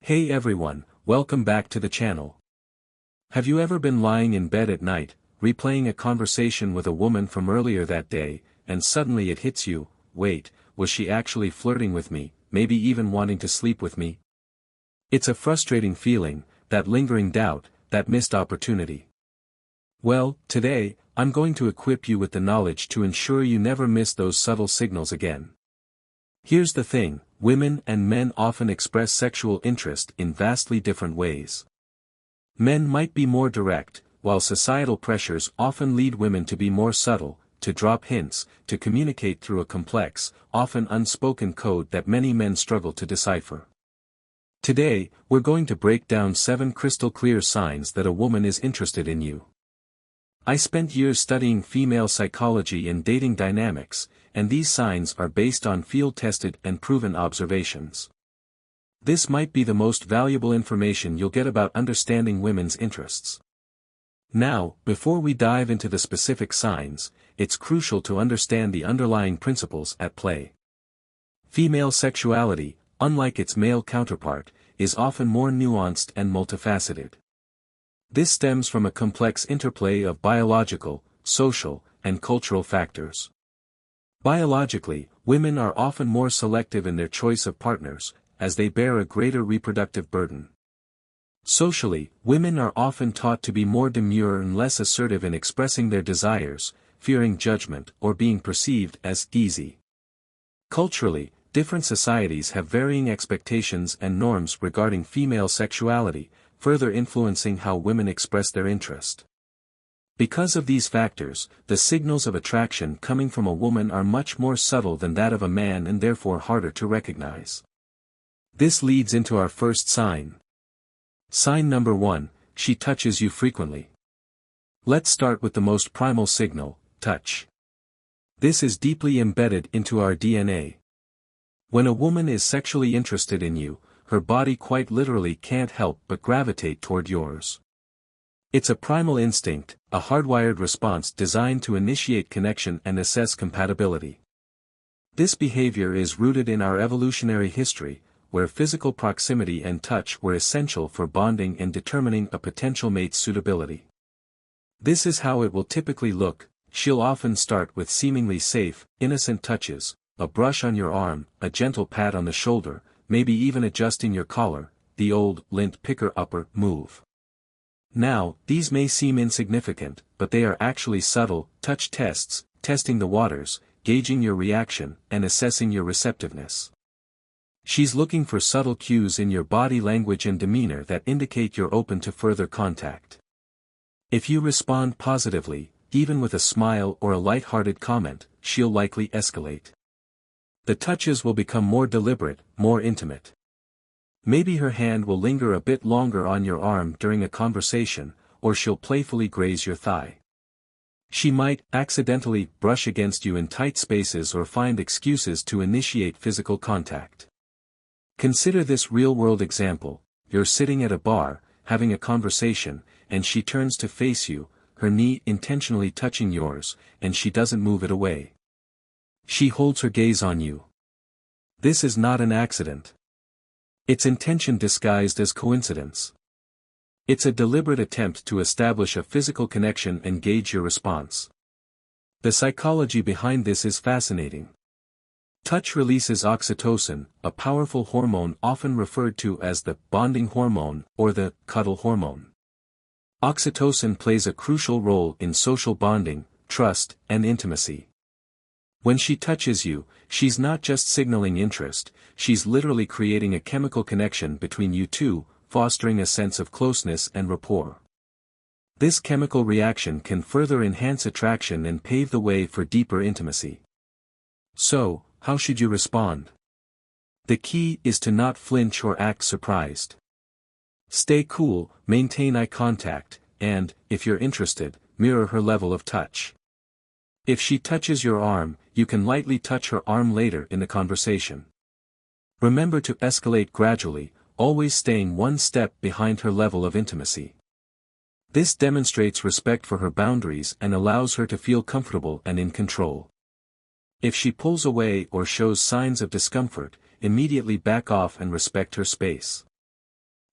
Hey everyone, welcome back to the channel. Have you ever been lying in bed at night, replaying a conversation with a woman from earlier that day, and suddenly it hits you, wait, was she actually flirting with me, maybe even wanting to sleep with me? It's a frustrating feeling, that lingering doubt, that missed opportunity. Well, today, I'm going to equip you with the knowledge to ensure you never miss those subtle signals again. Here's the thing, women and men often express sexual interest in vastly different ways. Men might be more direct, while societal pressures often lead women to be more subtle, to drop hints, to communicate through a complex, often unspoken code that many men struggle to decipher. Today, we're going to break down 7 crystal-clear signs that a woman is interested in you. I spent years studying female psychology and dating dynamics, and these signs are based on field-tested and proven observations. This might be the most valuable information you'll get about understanding women's interests. Now, before we dive into the specific signs, it's crucial to understand the underlying principles at play. Female sexuality, unlike its male counterpart, is often more nuanced and multifaceted. This stems from a complex interplay of biological, social, and cultural factors. Biologically, women are often more selective in their choice of partners, as they bear a greater reproductive burden. Socially, women are often taught to be more demure and less assertive in expressing their desires, fearing judgment or being perceived as easy. Culturally, different societies have varying expectations and norms regarding female sexuality, further influencing how women express their interest. Because of these factors, the signals of attraction coming from a woman are much more subtle than that of a man and therefore harder to recognize. This leads into our first sign. Sign number 1, she touches you frequently. Let's start with the most primal signal, touch. This is deeply embedded into our DNA. When a woman is sexually interested in you, her body quite literally can't help but gravitate toward yours. It's a primal instinct, a hardwired response designed to initiate connection and assess compatibility. This behavior is rooted in our evolutionary history, where physical proximity and touch were essential for bonding and determining a potential mate's suitability. This is how it will typically look. She'll often start with seemingly safe, innocent touches, a brush on your arm, a gentle pat on the shoulder, maybe even adjusting your collar, the old lint picker-upper move. Now, these may seem insignificant, but they are actually subtle, touch tests, testing the waters, gauging your reaction, and assessing your receptiveness. She's looking for subtle cues in your body language and demeanor that indicate you're open to further contact. If you respond positively, even with a smile or a light-hearted comment, she'll likely escalate. The touches will become more deliberate, more intimate. Maybe her hand will linger a bit longer on your arm during a conversation, or she'll playfully graze your thigh. She might accidentally brush against you in tight spaces or find excuses to initiate physical contact. Consider this real-world example. You're sitting at a bar, having a conversation, and she turns to face you, her knee intentionally touching yours, and she doesn't move it away. She holds her gaze on you. This is not an accident. It's intention disguised as coincidence. It's a deliberate attempt to establish a physical connection and gauge your response. The psychology behind this is fascinating. Touch releases oxytocin, a powerful hormone often referred to as the bonding hormone or the cuddle hormone. Oxytocin plays a crucial role in social bonding, trust, and intimacy. When she touches you, she's not just signaling interest, she's literally creating a chemical connection between you two, fostering a sense of closeness and rapport. This chemical reaction can further enhance attraction and pave the way for deeper intimacy. So, how should you respond? The key is to not flinch or act surprised. Stay cool, maintain eye contact, and, if you're interested, mirror her level of touch. If she touches your arm, you can lightly touch her arm later in the conversation. Remember to escalate gradually, always staying one step behind her level of intimacy. This demonstrates respect for her boundaries and allows her to feel comfortable and in control. If she pulls away or shows signs of discomfort, immediately back off and respect her space.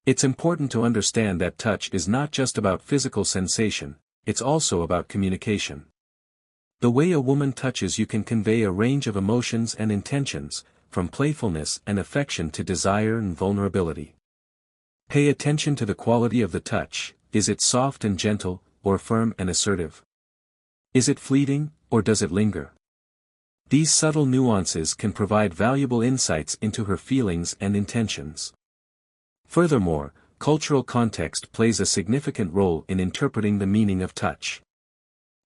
It's important to understand that touch is not just about physical sensation, it's also about communication. The way a woman touches you can convey a range of emotions and intentions, from playfulness and affection to desire and vulnerability. Pay attention to the quality of the touch. Is it soft and gentle, or firm and assertive? Is it fleeting, or does it linger? These subtle nuances can provide valuable insights into her feelings and intentions. Furthermore, cultural context plays a significant role in interpreting the meaning of touch.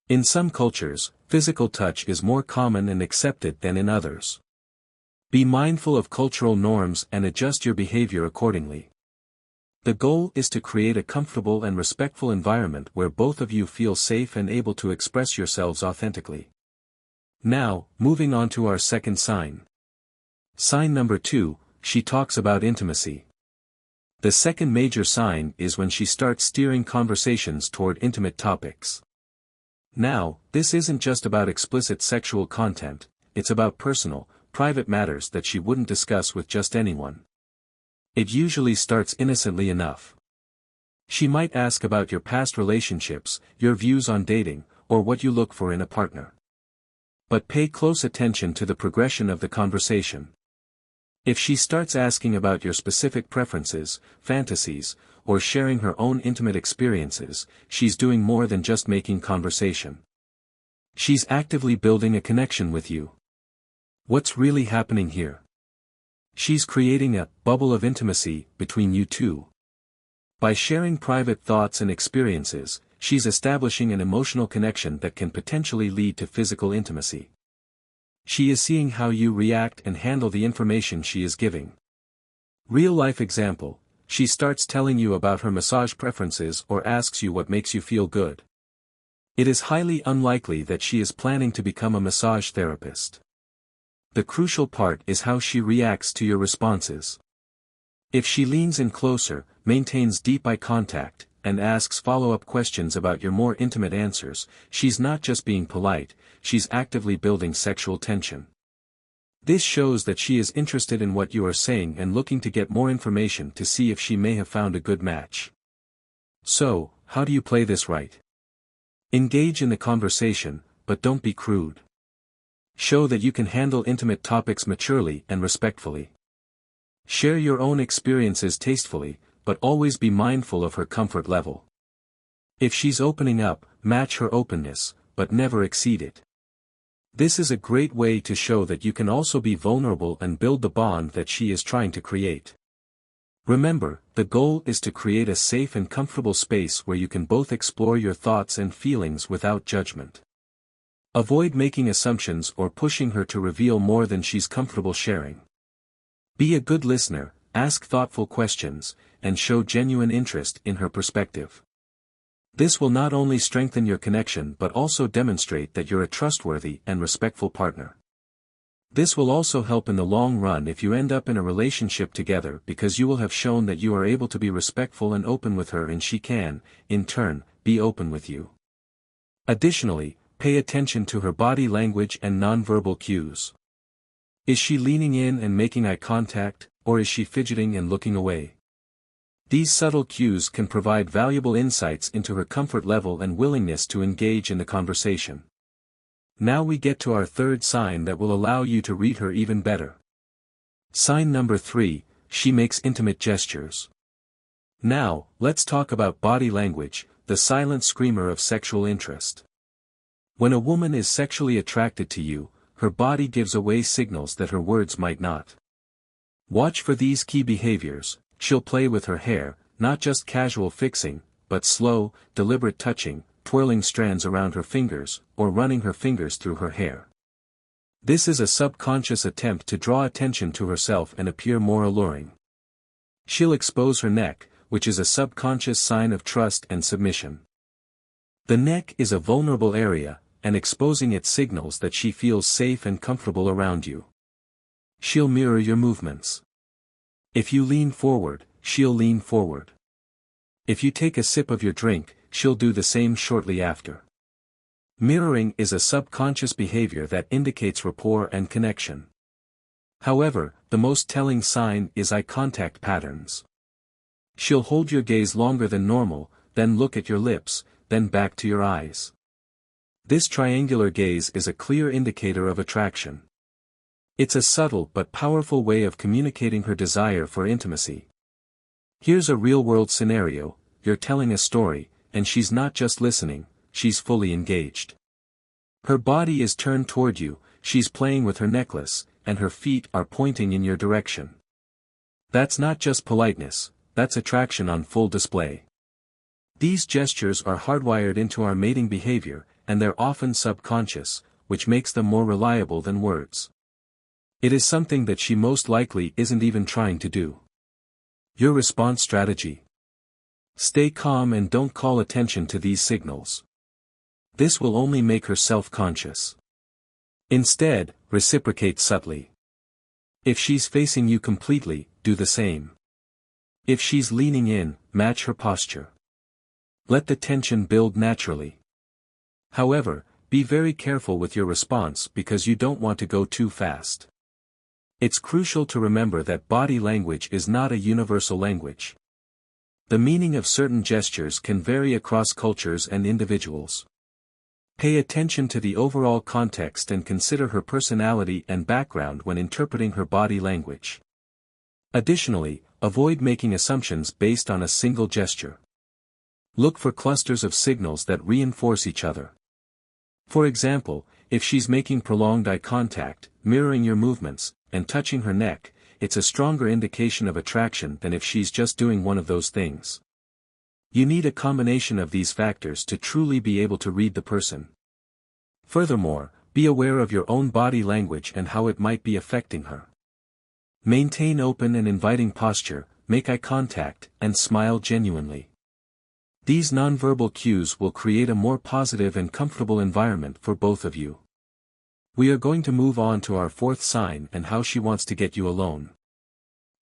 In some cultures, physical touch is more common and accepted than in others. Be mindful of cultural norms and adjust your behavior accordingly. The goal is to create a comfortable and respectful environment where both of you feel safe and able to express yourselves authentically. Now, moving on to our second sign. Sign number 2, she talks about intimacy. The second major sign is when she starts steering conversations toward intimate topics. Now, this isn't just about explicit sexual content, it's about personal, private matters that she wouldn't discuss with just anyone. It usually starts innocently enough. She might ask about your past relationships, your views on dating, or what you look for in a partner. But pay close attention to the progression of the conversation. If she starts asking about your specific preferences, fantasies, or sharing her own intimate experiences, she's doing more than just making conversation. She's actively building a connection with you. What's really happening here? She's creating a bubble of intimacy between you two. By sharing private thoughts and experiences, she's establishing an emotional connection that can potentially lead to physical intimacy. She is seeing how you react and handle the information she is giving. Real-life example, she starts telling you about her massage preferences or asks you what makes you feel good. It is highly unlikely that she is planning to become a massage therapist. The crucial part is how she reacts to your responses. If she leans in closer, maintains deep eye contact, and asks follow-up questions about your more intimate answers, she's not just being polite, she's actively building sexual tension. This shows that she is interested in what you are saying and looking to get more information to see if she may have found a good match. So, how do you play this right? Engage in the conversation, but don't be crude. Show that you can handle intimate topics maturely and respectfully. Share your own experiences tastefully, but always be mindful of her comfort level. If she's opening up, match her openness, but never exceed it. This is a great way to show that you can also be vulnerable and build the bond that she is trying to create. Remember, the goal is to create a safe and comfortable space where you can both explore your thoughts and feelings without judgment. Avoid making assumptions or pushing her to reveal more than she's comfortable sharing. Be a good listener, ask thoughtful questions, and show genuine interest in her perspective. This will not only strengthen your connection but also demonstrate that you're a trustworthy and respectful partner. This will also help in the long run if you end up in a relationship together because you will have shown that you are able to be respectful and open with her and she can, in turn, be open with you. Additionally, pay attention to her body language and nonverbal cues. Is she leaning in and making eye contact, or is she fidgeting and looking away? These subtle cues can provide valuable insights into her comfort level and willingness to engage in the conversation. Now we get to our third sign that will allow you to read her even better. Sign number 3, she makes intimate gestures. Now, let's talk about body language, the silent screamer of sexual interest. When a woman is sexually attracted to you, her body gives away signals that her words might not. Watch for these key behaviors. She'll play with her hair, not just casual fixing, but slow, deliberate touching, twirling strands around her fingers, or running her fingers through her hair. This is a subconscious attempt to draw attention to herself and appear more alluring. She'll expose her neck, which is a subconscious sign of trust and submission. The neck is a vulnerable area, and exposing it signals that she feels safe and comfortable around you. She'll mirror your movements. If you lean forward, she'll lean forward. If you take a sip of your drink, she'll do the same shortly after. Mirroring is a subconscious behavior that indicates rapport and connection. However, the most telling sign is eye contact patterns. She'll hold your gaze longer than normal, then look at your lips, then back to your eyes. This triangular gaze is a clear indicator of attraction. It's a subtle but powerful way of communicating her desire for intimacy. Here's a real-world scenario: you're telling a story, and she's not just listening, she's fully engaged. Her body is turned toward you, she's playing with her necklace, and her feet are pointing in your direction. That's not just politeness, that's attraction on full display. These gestures are hardwired into our mating behavior, and they're often subconscious, which makes them more reliable than words. It is something that she most likely isn't even trying to do. Your response strategy: stay calm and don't call attention to these signals. This will only make her self-conscious. Instead, reciprocate subtly. If she's facing you completely, do the same. If she's leaning in, match her posture. Let the tension build naturally. However, be very careful with your response because you don't want to go too fast. It's crucial to remember that body language is not a universal language. The meaning of certain gestures can vary across cultures and individuals. Pay attention to the overall context and consider her personality and background when interpreting her body language. Additionally, avoid making assumptions based on a single gesture. Look for clusters of signals that reinforce each other. For example, if she's making prolonged eye contact, mirroring your movements, and touching her neck, it's a stronger indication of attraction than if she's just doing one of those things. You need a combination of these factors to truly be able to read the person. Furthermore, be aware of your own body language and how it might be affecting her. Maintain open and inviting posture, make eye contact, and smile genuinely. These nonverbal cues will create a more positive and comfortable environment for both of you. We are going to move on to our fourth sign and how she wants to get you alone.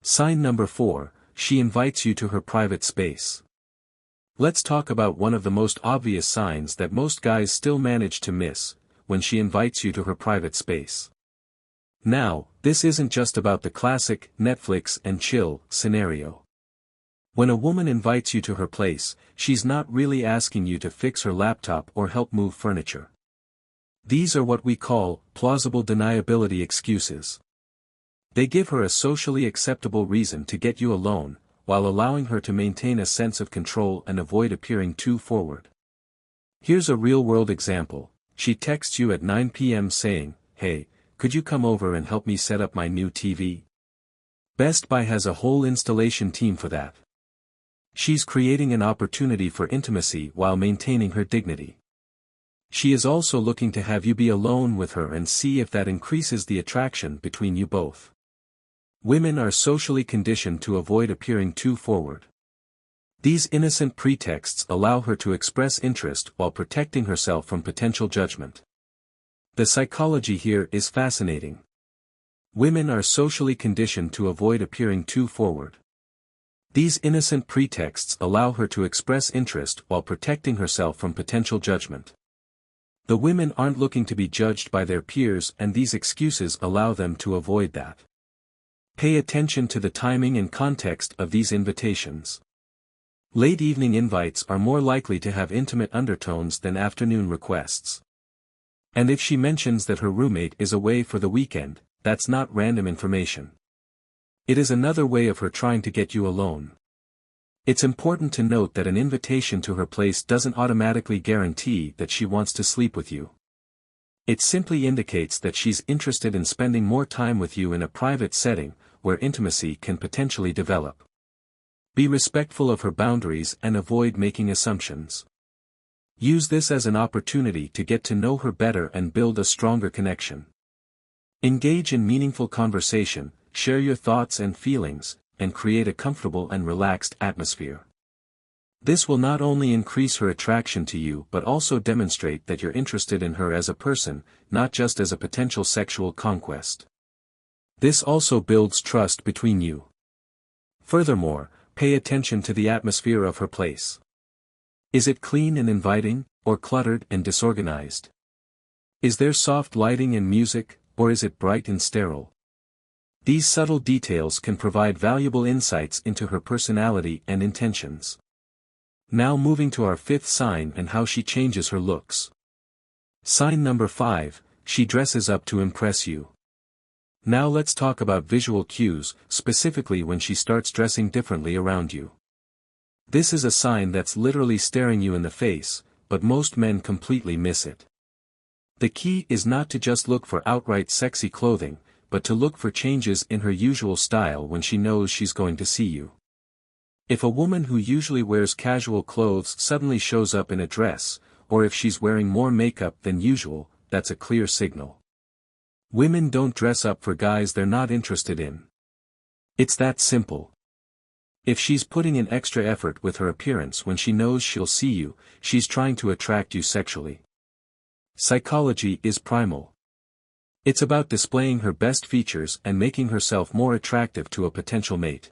Sign number 4, she invites you to her private space. Let's talk about one of the most obvious signs that most guys still manage to miss: when she invites you to her private space. Now, this isn't just about the classic Netflix and chill scenario. When a woman invites you to her place, she's not really asking you to fix her laptop or help move furniture. These are what we call plausible deniability excuses. They give her a socially acceptable reason to get you alone, while allowing her to maintain a sense of control and avoid appearing too forward. Here's a real-world example. She texts you at 9 p.m. saying, "Hey, could you come over and help me set up my new TV?" Best Buy has a whole installation team for that. She's creating an opportunity for intimacy while maintaining her dignity. She is also looking to have you be alone with her and see if that increases the attraction between you both. Women are socially conditioned to avoid appearing too forward. These innocent pretexts allow her to express interest while protecting herself from potential judgment. The psychology here is fascinating. Women are socially conditioned to avoid appearing too forward. These innocent pretexts allow her to express interest while protecting herself from potential judgment. The women aren't looking to be judged by their peers, and these excuses allow them to avoid that. Pay attention to the timing and context of these invitations. Late evening invites are more likely to have intimate undertones than afternoon requests. And if she mentions that her roommate is away for the weekend, that's not random information. It is another way of her trying to get you alone. It's important to note that an invitation to her place doesn't automatically guarantee that she wants to sleep with you. It simply indicates that she's interested in spending more time with you in a private setting, where intimacy can potentially develop. Be respectful of her boundaries and avoid making assumptions. Use this as an opportunity to get to know her better and build a stronger connection. Engage in meaningful conversation, share your thoughts and feelings, and create a comfortable and relaxed atmosphere. This will not only increase her attraction to you but also demonstrate that you're interested in her as a person, not just as a potential sexual conquest. This also builds trust between you. Furthermore, pay attention to the atmosphere of her place. Is it clean and inviting, or cluttered and disorganized? Is there soft lighting and music, or is it bright and sterile? These subtle details can provide valuable insights into her personality and intentions. Now moving to our fifth sign and how she changes her looks. Sign number 5, she dresses up to impress you. Now let's talk about visual cues, specifically when she starts dressing differently around you. This is a sign that's literally staring you in the face, but most men completely miss it. The key is not to just look for outright sexy clothing, but to look for changes in her usual style when she knows she's going to see you. If a woman who usually wears casual clothes suddenly shows up in a dress, or if she's wearing more makeup than usual, that's a clear signal. Women don't dress up for guys they're not interested in. It's that simple. If she's putting in extra effort with her appearance when she knows she'll see you, she's trying to attract you sexually. Psychology is primal. It's about displaying her best features and making herself more attractive to a potential mate.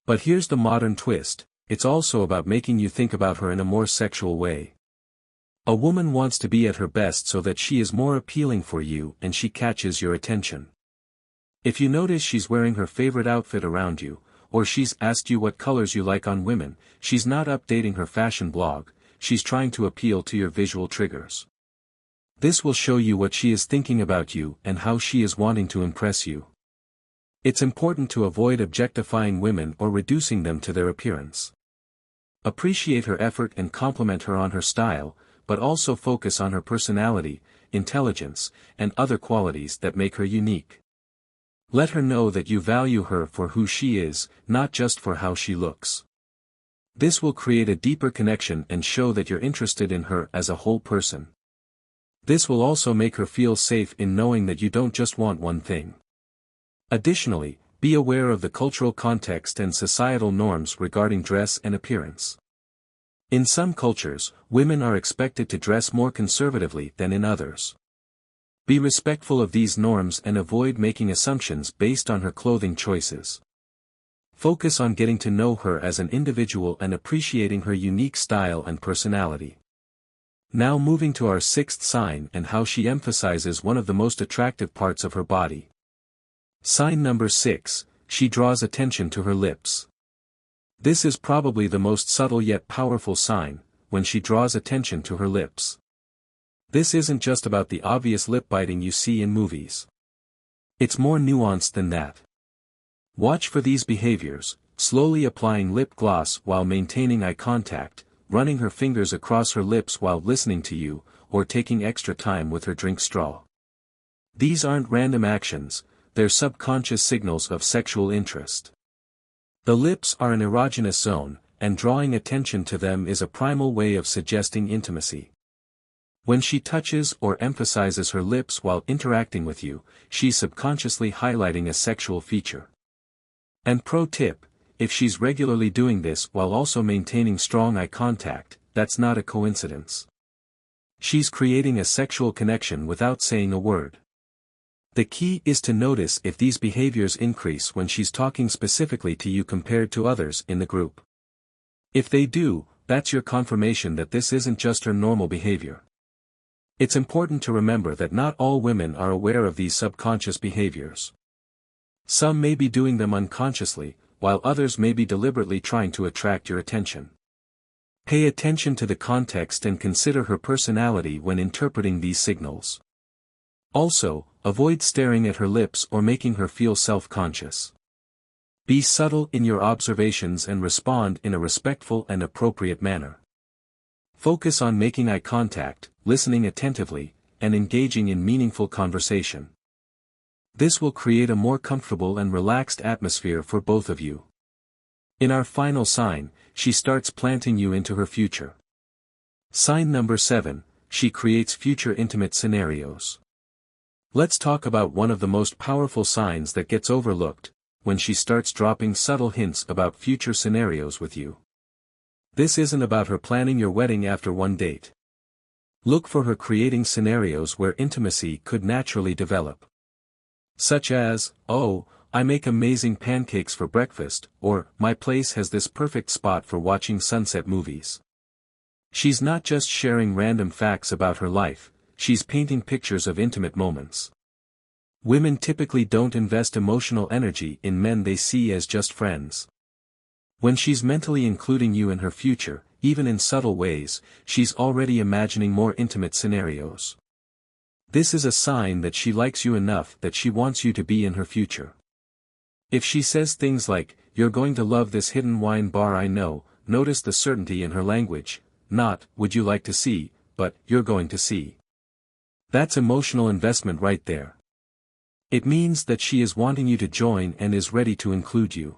But here's the modern twist, it's also about making you think about her in a more sexual way. A woman wants to be at her best so that she is more appealing for you and she catches your attention. If you notice she's wearing her favorite outfit around you, or she's asked you what colors you like on women, she's not updating her fashion blog, she's trying to appeal to your visual triggers. This will show you what she is thinking about you and how she is wanting to impress you. It's important to avoid objectifying women or reducing them to their appearance. Appreciate her effort and compliment her on her style, but also focus on her personality, intelligence, and other qualities that make her unique. Let her know that you value her for who she is, not just for how she looks. This will create a deeper connection and show that you're interested in her as a whole person. This will also make her feel safe in knowing that you don't just want one thing. Additionally, be aware of the cultural context and societal norms regarding dress and appearance. In some cultures, women are expected to dress more conservatively than in others. Be respectful of these norms and avoid making assumptions based on her clothing choices. Focus on getting to know her as an individual and appreciating her unique style and personality. Now moving to our sixth sign and how she emphasizes one of the most attractive parts of her body. Sign number 6, she draws attention to her lips. This is probably the most subtle yet powerful sign, when she draws attention to her lips. This isn't just about the obvious lip biting you see in movies. It's more nuanced than that. Watch for these behaviors, slowly applying lip gloss while maintaining eye contact, running her fingers across her lips while listening to you, or taking extra time with her drink straw. These aren't random actions, they're subconscious signals of sexual interest. The lips are an erogenous zone, and drawing attention to them is a primal way of suggesting intimacy. When she touches or emphasizes her lips while interacting with you, she's subconsciously highlighting a sexual feature. And pro tip, if she's regularly doing this while also maintaining strong eye contact, that's not a coincidence. She's creating a sexual connection without saying a word. The key is to notice if these behaviors increase when she's talking specifically to you compared to others in the group. If they do, that's your confirmation that this isn't just her normal behavior. It's important to remember that not all women are aware of these subconscious behaviors. Some may be doing them unconsciously, while others may be deliberately trying to attract your attention. Pay attention to the context and consider her personality when interpreting these signals. Also, avoid staring at her lips or making her feel self-conscious. Be subtle in your observations and respond in a respectful and appropriate manner. Focus on making eye contact, listening attentively, and engaging in meaningful conversation. This will create a more comfortable and relaxed atmosphere for both of you. In our final sign, she starts planting you into her future. Sign number 7, she creates future intimate scenarios. Let's talk about one of the most powerful signs that gets overlooked, when she starts dropping subtle hints about future scenarios with you. This isn't about her planning your wedding after one date. Look for her creating scenarios where intimacy could naturally develop. Such as, "Oh, I make amazing pancakes for breakfast," or "My place has this perfect spot for watching sunset movies." She's not just sharing random facts about her life, she's painting pictures of intimate moments. Women typically don't invest emotional energy in men they see as just friends. When she's mentally including you in her future, even in subtle ways, she's already imagining more intimate scenarios. This is a sign that she likes you enough that she wants you to be in her future. If she says things like, "You're going to love this hidden wine bar I know," notice the certainty in her language, not, "Would you like to see," but, "You're going to see." That's emotional investment right there. It means that she is wanting you to join and is ready to include you.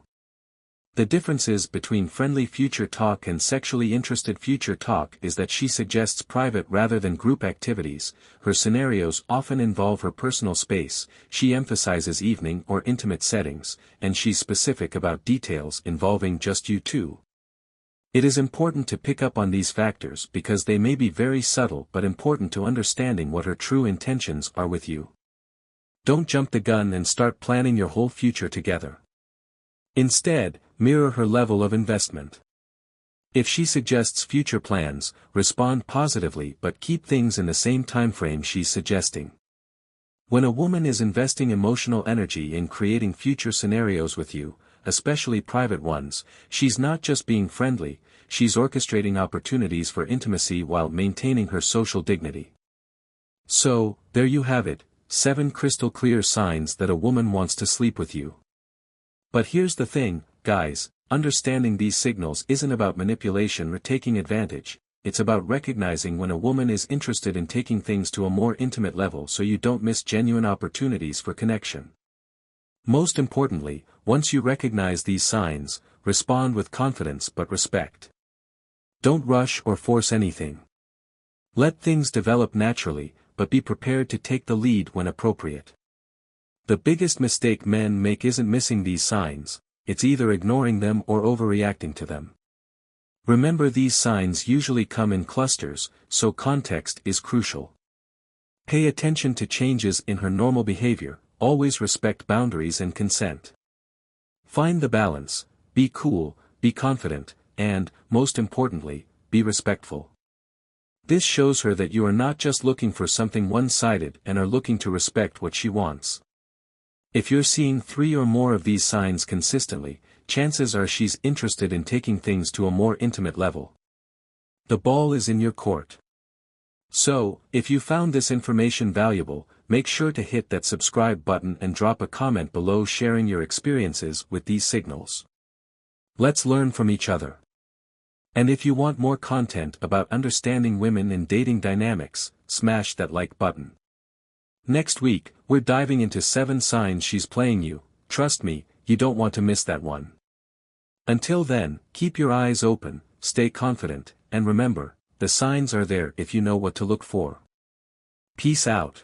The differences between friendly future talk and sexually interested future talk is that she suggests private rather than group activities, her scenarios often involve her personal space, she emphasizes evening or intimate settings, and she's specific about details involving just you two. It is important to pick up on these factors because they may be very subtle but important to understanding what her true intentions are with you. Don't jump the gun and start planning your whole future together. Instead, mirror her level of investment. If she suggests future plans, respond positively but keep things in the same timeframe she's suggesting. When a woman is investing emotional energy in creating future scenarios with you, especially private ones, she's not just being friendly, she's orchestrating opportunities for intimacy while maintaining her social dignity. So, there you have it. 7 crystal clear signs that a woman wants to sleep with you. But here's the thing, guys, understanding these signals isn't about manipulation or taking advantage, it's about recognizing when a woman is interested in taking things to a more intimate level so you don't miss genuine opportunities for connection. Most importantly, once you recognize these signs, respond with confidence but respect. Don't rush or force anything. Let things develop naturally, but be prepared to take the lead when appropriate. The biggest mistake men make isn't missing these signs, it's either ignoring them or overreacting to them. Remember, these signs usually come in clusters, so context is crucial. Pay attention to changes in her normal behavior, always respect boundaries and consent. Find the balance, be cool, be confident, and, most importantly, be respectful. This shows her that you are not just looking for something one-sided and are looking to respect what she wants. If you're seeing 3 or more of these signs consistently, chances are she's interested in taking things to a more intimate level. The ball is in your court. So, if you found this information valuable, make sure to hit that subscribe button and drop a comment below sharing your experiences with these signals. Let's learn from each other. And if you want more content about understanding women and dating dynamics, smash that like button. Next week, we're diving into 7 signs she's playing you. Trust me, you don't want to miss that one. Until then, keep your eyes open, stay confident, and remember, the signs are there if you know what to look for. Peace out.